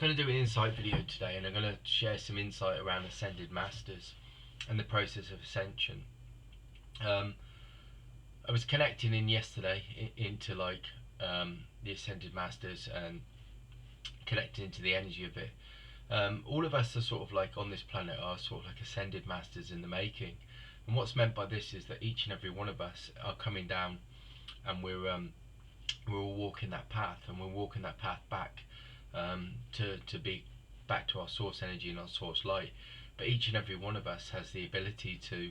going to do an insight video today, and I'm going to share some insight around Ascended Masters and the process of ascension. I was connecting in yesterday into the Ascended Masters and connecting into the energy of it. All of us are sort of like on this planet are sort of like Ascended Masters in the making, and what's meant by this is that each and every one of us are coming down, and we're all walking that path, and we're walking that path back to be back to our source energy and our source light. But each and every one of us has the ability to,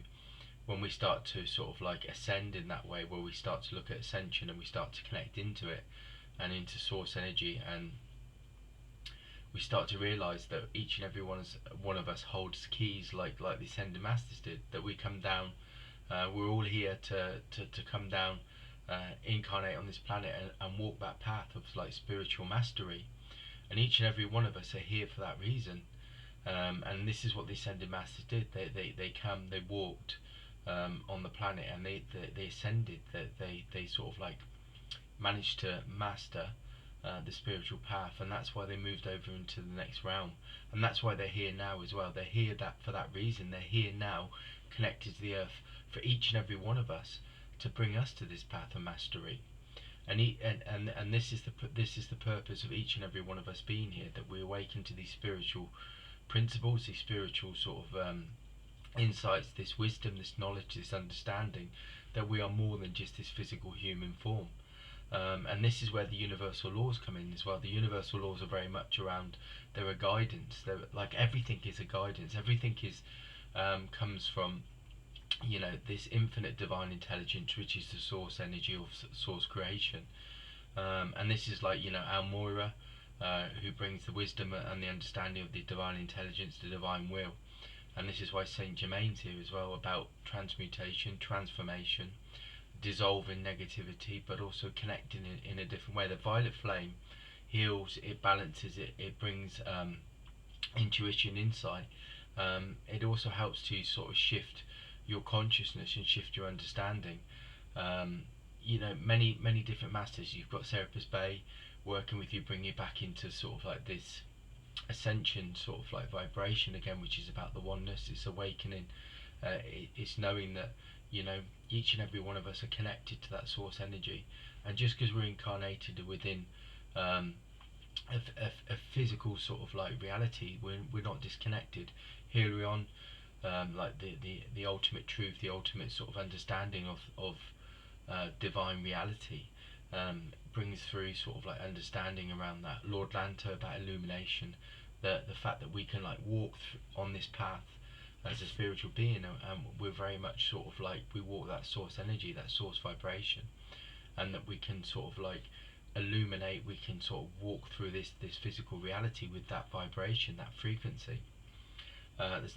when we start to sort of like ascend in that way, where we start to look at ascension and we start to connect into it and into source energy, and we start to realise that each and every one of us holds keys like the Ascended Masters did, that we come down, we're all here to come down, incarnate on this planet and walk that path of like spiritual mastery. And each and every one of us are here for that reason. And this is what the Ascended Masters did. They walked on the planet, and they ascended. They sort of like managed to master the spiritual path, and that's why they moved over into the next realm. And that's why they're here now as well. They're here for that reason. They're here now, connected to the earth, for each and every one of us, to bring us to this path of mastery. And this is the purpose of each and every one of us being here, that we awaken to these spiritual principles, these spiritual sort of insights, this wisdom, this knowledge, this understanding, that we are more than just this physical human form. And this is where the universal laws come in as well. The universal laws are very much around, they're a guidance. They're like, everything is a guidance. Everything is comes from, this infinite divine intelligence, which is the source energy of source creation. And this is like, Al Moira, who brings the wisdom and the understanding of the divine intelligence, the divine will. And this is why Saint Germain's here as well, about transmutation, transformation, dissolving negativity, but also connecting in a different way. The violet flame heals, it balances, it brings intuition, insight. It also helps to sort of shift your consciousness and shift your understanding. Many different masters. You've got Serapis Bey working with you, bringing you back into sort of like this ascension sort of like vibration again, which is about the oneness. It's awakening. It's knowing that each and every one of us are connected to that source energy, and just because we're incarnated within a physical sort of like reality, we're not disconnected. Here we on, like the ultimate truth, the ultimate sort of understanding of divine reality, brings through sort of like understanding around that. Lord Lanto about illumination, the fact that we can like walk on this path as a spiritual being, and we're very much sort of like, we walk that source energy, that source vibration, and that we can sort of like illuminate, we can sort of walk through this physical reality with that vibration, that frequency.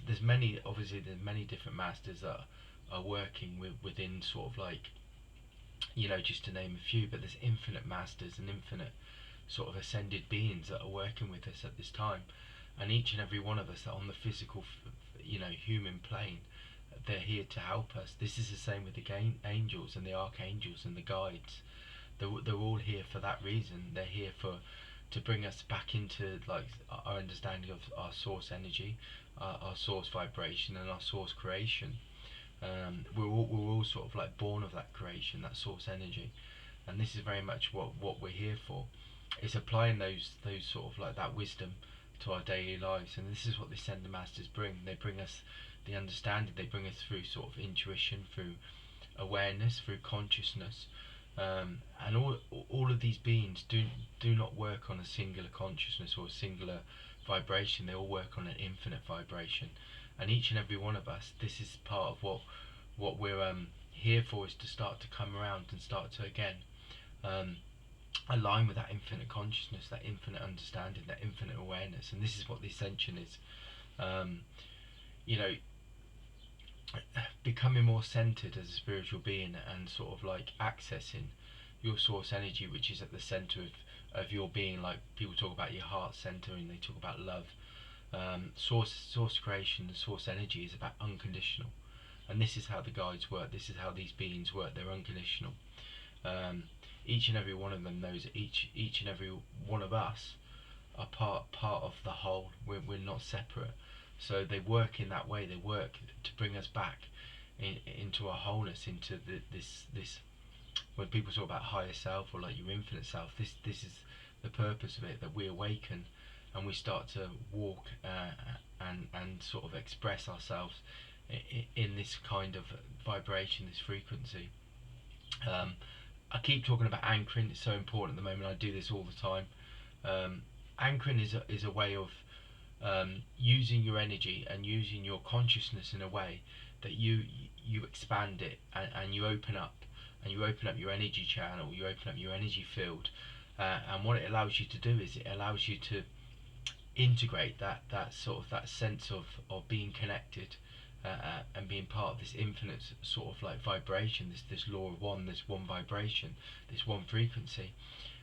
There's many different masters that are working within sort of like, just to name a few, but there's infinite masters and infinite sort of ascended beings that are working with us at this time. And each and every one of us are on the physical human plane. They're here to help us. This is the same with the angels and the archangels and the guides. They're all here for that reason. They're here to bring us back into like our understanding of our source energy, our source vibration, and our source creation. We're all sort of like born of that creation, that source energy, and this is very much what we're here for. It's applying those sort of like that wisdom to our daily lives, and this is what the Ascended Masters bring. They bring us the understanding. They bring us through sort of intuition, through awareness, through consciousness, and all of these beings do not work on a singular consciousness or a singular vibration. They all work on an infinite vibration, and each and every one of us, this is part of what we're here for, is to start to come around and start to again align with that infinite consciousness, that infinite understanding, that infinite awareness. And this is what the ascension is. Becoming more centered as a spiritual being, and sort of like accessing your source energy, which is at the center of your being. Like people talk about your heart center, and they talk about love. Source creation, the source energy is about unconditional, and this is how the guides work. This is how these beings work. They're unconditional. Each and every one of them knows that each and every one of us are part of the whole. We're not separate. So they work in that way. They work to bring us back into our wholeness, into this. When people talk about higher self or like your infinite self, this is the purpose of it, that we awaken and we start to walk and sort of express ourselves in this kind of vibration, this frequency. Um, I keep talking about anchoring. It's so important at the moment. I do this all the time. Anchoring is a way of using your energy and using your consciousness in a way that you expand it, and you open up, and you open up your energy channel, you open up your energy field, and what it allows you to do is it allows you to integrate that sort of that sense of being connected, and being part of this infinite sort of like vibration, this law of one, this one vibration, this one frequency.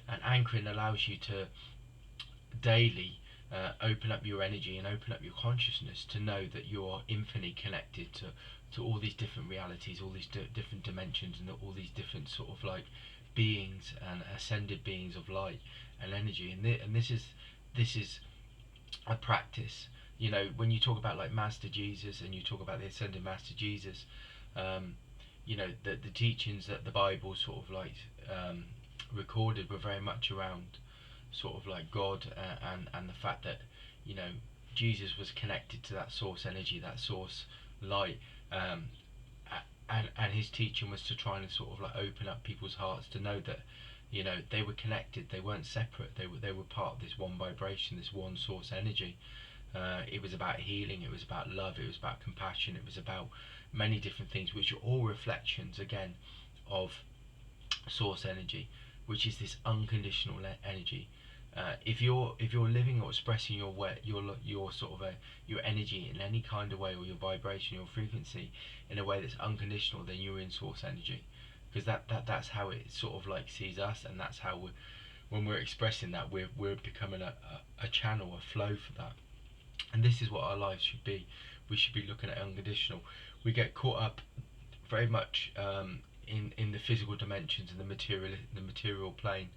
And anchoring allows you to daily open up your energy and open up your consciousness to know that you're infinitely connected to all these different realities, all these different dimensions, and all these different sort of like beings and ascended beings of light and energy. And this is a practice. You know, when you talk about like Master Jesus and you talk about the ascended Master Jesus, um, you know, the teachings that the Bible sort of like recorded were very much around sort of like God, and the fact that, you know, Jesus was connected to that source energy, that source light, um, and his teaching was to try and sort of like open up people's hearts to know that, you know, they were connected, they weren't separate, they were part of this one vibration, this one source energy. It was about healing, it was about love, it was about compassion, it was about many different things, which are all reflections again of source energy, which is this unconditional energy. If you're living or expressing your sort of your energy in any kind of way, or your vibration, your frequency in a way that's unconditional, then you're in source energy, because that's how it sort of like sees us, and that's how when we're expressing that, we're becoming a channel, a flow for that. And this is what our lives should be. We should be looking at unconditional. We get caught up very much in the physical dimensions and the material plane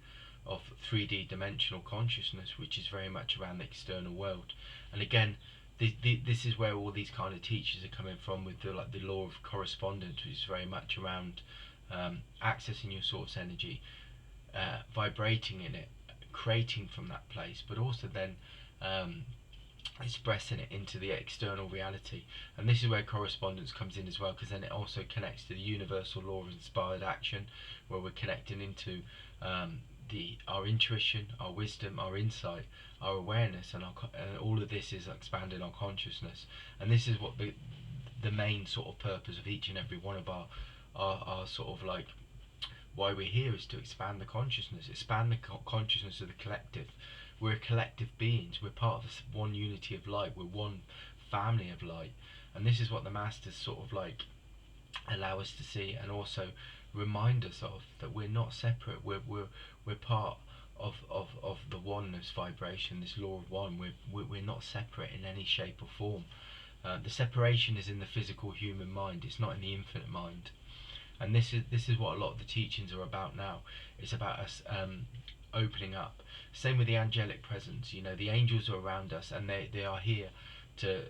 of 3D dimensional consciousness, which is very much around the external world. And again, this is where all these kind of teachers are coming from, with the law of correspondence, which is very much around accessing your source energy, vibrating in it, creating from that place, but also then expressing it into the external reality. And this is where correspondence comes in as well, because then it also connects to the universal law of inspired action, where we're connecting into our intuition, our wisdom, our insight, our awareness, and all of this is expanding our consciousness. And this is what the main sort of purpose of each and every one of our sort of like why we're here, is to expand the consciousness, expand the consciousness of the collective. We're collective beings. We're part of this one unity of light. We're one family of light, and this is what the masters sort of like allow us to see, and also remind us of, that we're not separate. We're part of the oneness vibration, this law of one. We're not separate in any shape or form. The separation is in the physical human mind. It's not in the infinite mind. And this is what a lot of the teachings are about now. It's about us opening up. Same with the angelic presence. You know, the angels are around us, and they are here to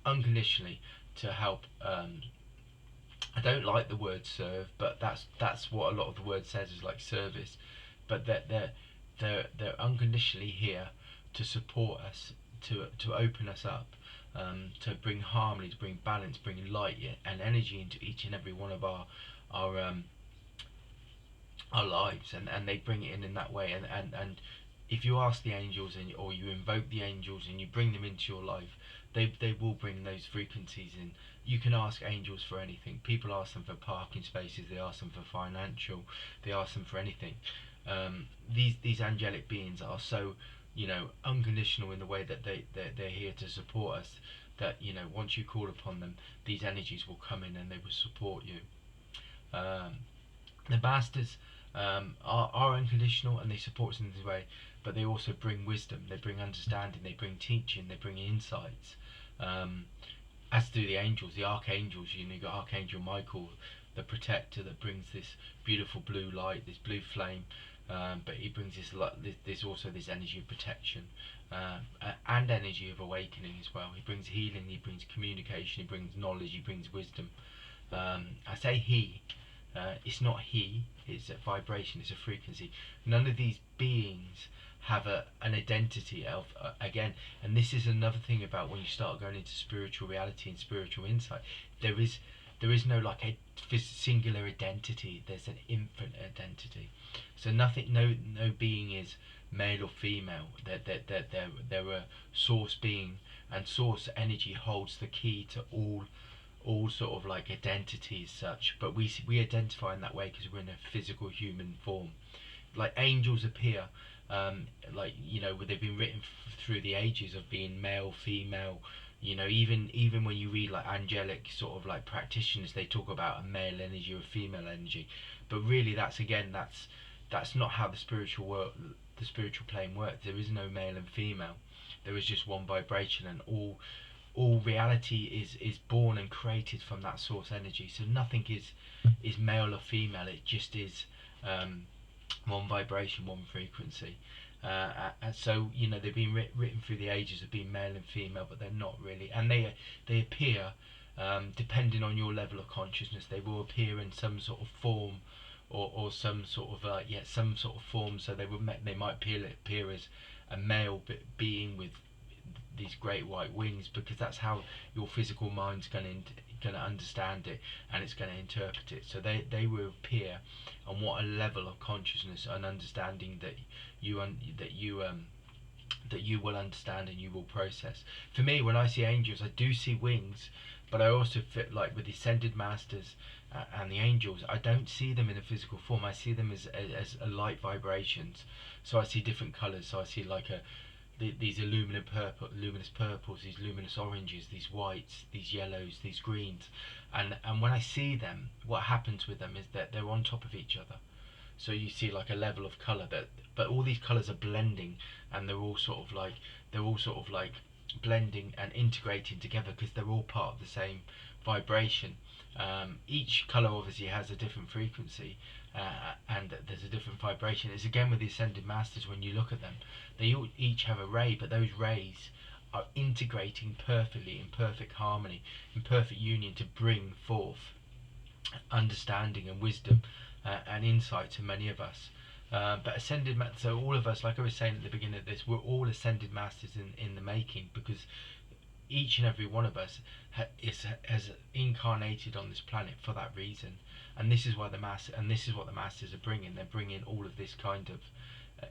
unconditionally to help. I don't like the word serve, but that's what a lot of the word says, is like service. But they're unconditionally here to support us, to open us up, to bring harmony, to bring balance, bring light and energy into each and every one of our lives, and they bring it in that way. And if you ask the angels, or you invoke the angels and you bring them into your life, they will bring those frequencies in. You can ask angels for anything. People ask them for parking spaces, they ask them for financial, they ask them for anything. These angelic beings are so, you know, unconditional in the way that they're here to support us, that, you know, once you call upon them, these energies will come in and they will support you. The masters are unconditional, and they support us in this way, but they also bring wisdom, they bring understanding, they bring teaching, they bring insights. As do the angels, the archangels. You know, you've got Archangel Michael, the protector, that brings this beautiful blue light, this blue flame, but he brings this also this energy of protection, and energy of awakening as well. He brings healing, he brings communication, he brings knowledge, he brings wisdom. I say he, it's not he, it's a vibration, it's a frequency. None of these beings have an identity of, again, and this is another thing about when you start going into spiritual reality and spiritual insight. There is no like a singular identity. There's an infinite identity. So nothing, no being is male or female. They're a source being, and source energy holds the key to all sort of like identities such. But we identify in that way because we're in a physical human form. Like angels appear, like, they've been written through the ages of being male, female. Even when you read like angelic sort of like practitioners, they talk about a male energy or a female energy. But really, that's not how the spiritual plane works. There is no male and female. There is just one vibration, and all reality is born and created from that source energy. So nothing is male or female. It just is, one vibration, one frequency. And so they've been written through the ages of being male and female, but they're not really. And they appear, depending on your level of consciousness, they will appear in some sort of form, or some sort of some sort of form. So they might appear as a male being with these great white wings, because that's how your physical mind's going to understand it, and it's going to interpret it. So they will appear on what a level of consciousness and understanding that you will understand and you will process. For me, when I see angels, I do see wings, but I also fit like with the ascended masters and the angels. I don't see them in a physical form. I see them as light vibrations. So I see different colours. So I see like these luminous purples, these luminous oranges, these whites, these yellows, these greens, and when I see them, what happens with them is that they're on top of each other. So you see like a level of colour, but all these colours are blending, and they're all sort of like blending and integrating together because they're all part of the same vibration. Each colour obviously has a different frequency, and there's a different vibration. It's again with the ascended masters, when you look at them, they all each have a ray, but those rays are integrating perfectly, in perfect harmony, in perfect union, to bring forth understanding and wisdom, and insight to many of us. But ascended masters, so all of us, like I was saying at the beginning of this, we're all ascended masters in the making, because each and every one of us has incarnated on this planet for that reason. And this is why this is what the masters are bringing. They're bringing all of this kind of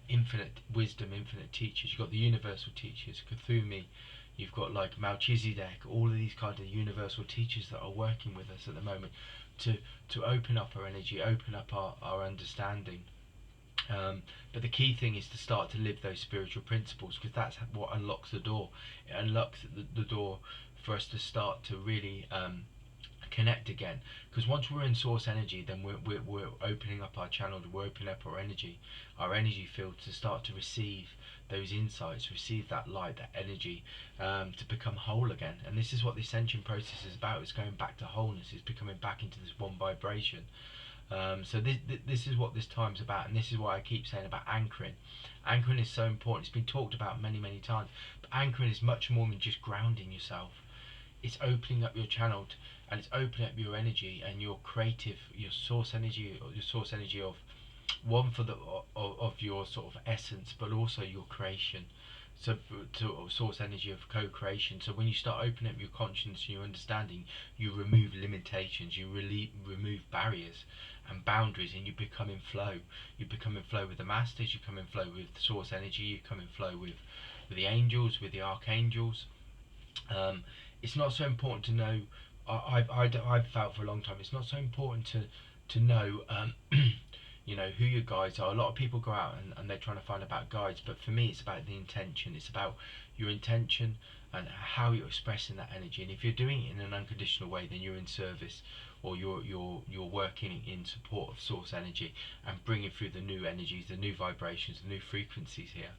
infinite wisdom, infinite teachers. You've got the universal teachers, Kuthumi. You've got like Melchizedek. All of these kind of universal teachers that are working with us at the moment to open up our energy, open up our understanding. But the key thing is to start to live those spiritual principles, because that's what unlocks the door. It unlocks the door for us to start to really connect again. Because once we're in source energy, then we're opening up our channel, we're opening up our energy field, to start to receive those insights, receive that light, that energy, to become whole again. And this is what the ascension process is about. It's going back to wholeness. It's becoming back into this one vibration. So this is what this time's about, and this is why I keep saying about anchoring. Anchoring is so important. It's been talked about many times, but anchoring is much more than just grounding yourself. It's opening up your channel, and it's opening up your energy and your creative, your source energy, or your source energy of one for of your sort of essence, but also your creation. So to source energy of co-creation. So when you start opening up your conscience and your understanding, you remove limitations, you remove barriers and boundaries, and you become in flow. You become in flow with the masters, you come in flow with the source energy, you come in flow with the angels, with the archangels. It's not so important to know. I've felt for a long time it's not so important to know who your guides are. A lot of people go out and they're trying to find about guides, but for me it's about the intention. It's about your intention and how you're expressing that energy. And if you're doing it in an unconditional way, then you're in service, or you're working in support of source energy and bringing through the new energies, the new vibrations, the new frequencies here.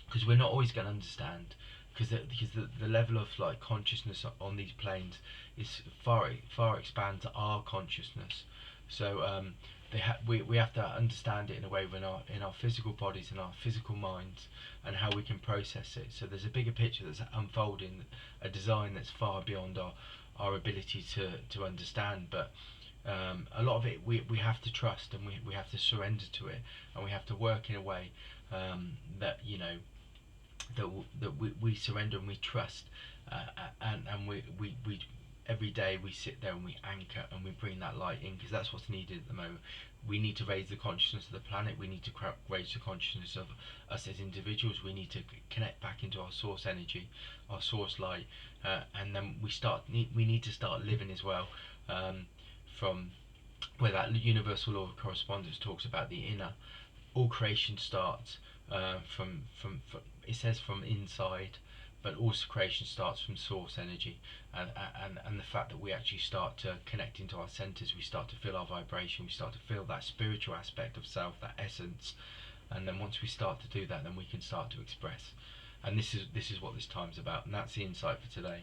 Because we're not always going to understand, because the level of like consciousness on these planes is far expands our consciousness. So we have to understand it in a way in our physical bodies and our physical minds, and how we can process it. So there's a bigger picture that's unfolding, a design that's far beyond our ability to understand. But a lot of it we have to trust, and we have to surrender to it, and we have to work in a way that we surrender and we trust, and we every day we sit there and we anchor and we bring that light in, because that's what's needed at the moment. We need to raise the consciousness of the planet. We need to raise the consciousness of us as individuals. We need to connect back into our source energy, our source light, and then we need to start living as well, from where that universal law of correspondence talks about the inner. All creation starts from it says from inside, but also creation starts from source energy, and the fact that we actually start to connect into our centers, we start to feel our vibration, we start to feel that spiritual aspect of self, that essence, and then once we start to do that, then we can start to express. And this is what this time's about, and that's the insight for today.